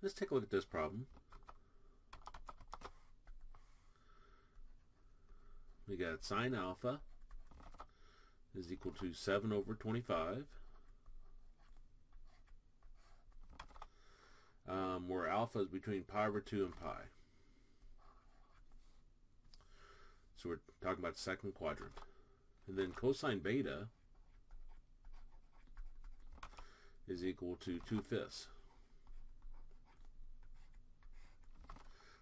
let's take a look at this problem. We got sine alpha is equal to 7 over 25, where alpha is between pi over 2 and pi. So we're talking about the second quadrant. And then cosine beta is equal to 2/5,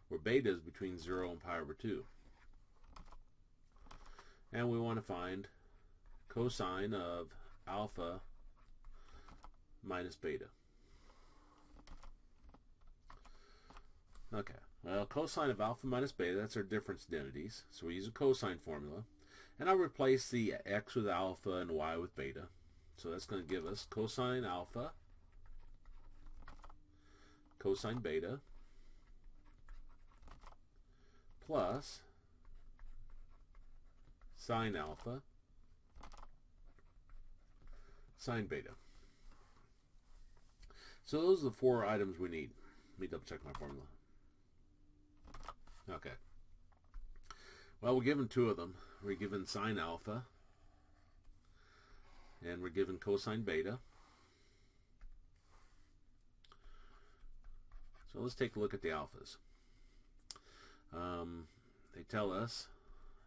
where beta is between 0 and pi over 2. And we want to find cosine of alpha minus beta. Okay, well, cosine of alpha minus beta, that's our difference identities. So we use a cosine formula. And I'll replace the x with alpha and y with beta. So that's going to give us cosine alpha, cosine beta, plus sine alpha, sine beta. So those are the 4 items we need. Let me double check my formula. Okay. Well, we're given 2 of them. We're given sine alpha, and we're given cosine beta. So let's take a look at the alphas. They tell us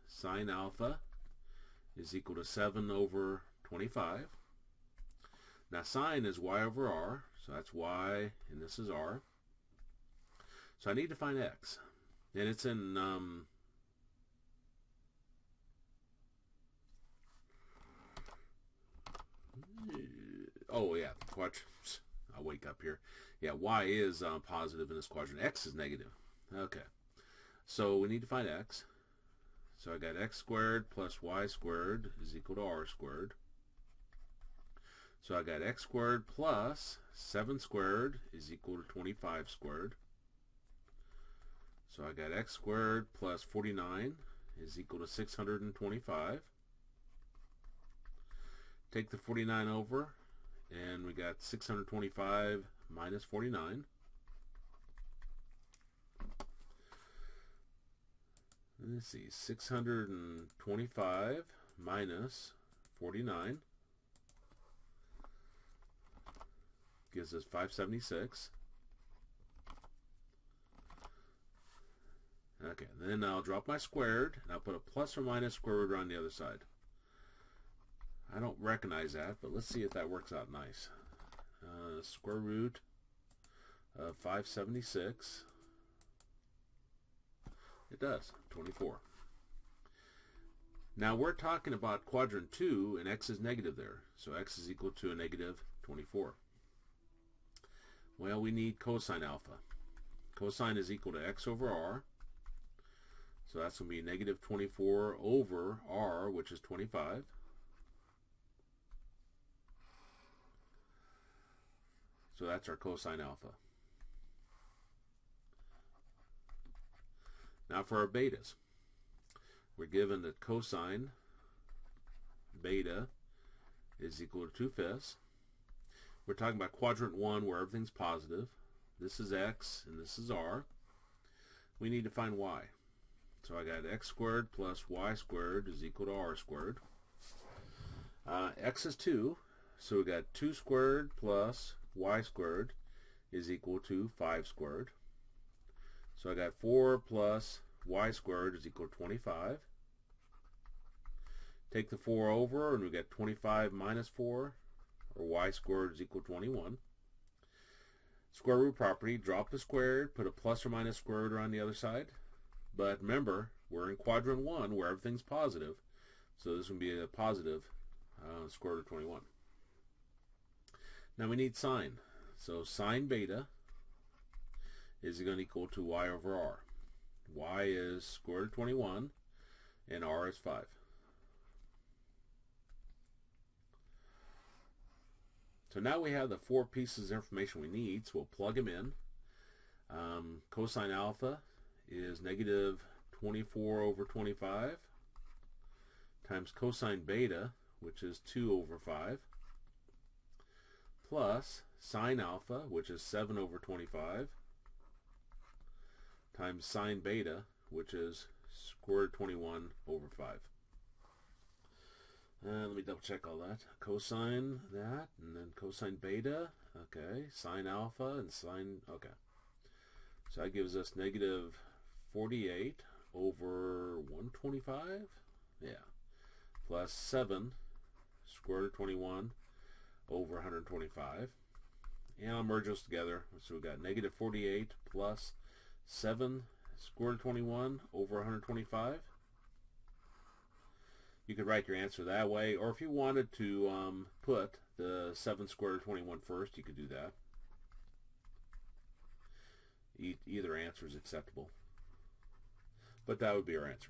sine alpha is equal to 7 over 25. Now sine is y over r, so that's y, and this is r. So I need to find x. And it's in oh yeah, quadrants. I'll wake up here. Yeah, y is positive in this quadrant. X is negative. Okay, so we need to find x. So I got x squared plus y squared is equal to r squared. So I got x squared plus 7 squared is equal to 25 squared. So I got x squared plus 49 is equal to 625. Take the 49 over, and we got 625 minus 49. Let's see, 625 minus 49 gives us 576. Okay, then I'll drop my squared, and I'll put a plus or minus square root on the other side. I don't recognize that, but let's see if that works out nice. Square root of 576. It does, 24. Now we're talking about quadrant 2, and x is negative there. So x is equal to a negative 24. Well, we need cosine alpha. Cosine is equal to x over r. So that's going to be negative 24 over r, which is 25. So that's our cosine alpha. Now for our betas. We're given that cosine beta is equal to 2/5. We're talking about quadrant 1 where everything's positive. This is x and this is r. We need to find y. So I got x squared plus y squared is equal to r squared. X is 2, so we got 2 squared plus y squared is equal to 5 squared. So I got 4 plus y squared is equal to 25. Take the 4 over, and we got 25 minus 4, or y squared is equal to 21. Square root property, drop the squared, put a plus or minus square root on the other side. But remember, we're in quadrant 1 where everything's positive, so this would be a positive square root of 21. Now we need sine. So sine beta is going to equal to y over r. Y is square root of 21, and r is 5. So now we have the 4 pieces of information we need, so we'll plug them in. Cosine alpha is negative 24 over 25 times cosine beta, which is 2 over 5, plus sine alpha, which is 7 over 25, times sine beta, which is square root of 21 over 5. Let me double check all that. Cosine that, and then cosine beta. Okay, sine alpha and sine, okay. So that gives us negative 48 over 125, yeah, plus 7 square root of 21 over 125. And I'll merge those together. So we've got negative 48 plus 7 square root of 21 over 125. You could write your answer that way, or if you wanted to put the 7 square root of 21 first, you could do that. Either answer is acceptable. But that would be our answer.